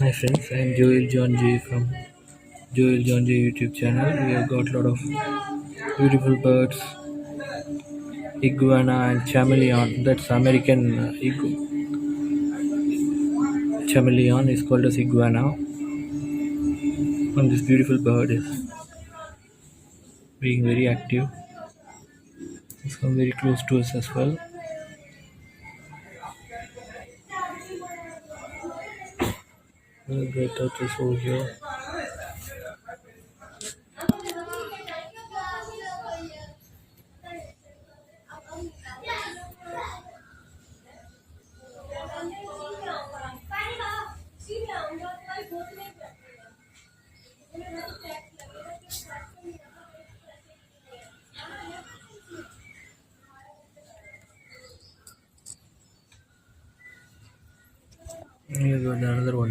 Hi friends, I am Joel John J from Joel John J YouTube channel. We have got a lot of beautiful birds, iguana and chameleon. That's American chameleon is called as iguana. And this beautiful bird is being very active. It's come very close to us as well. Great touches over here. Here's another one.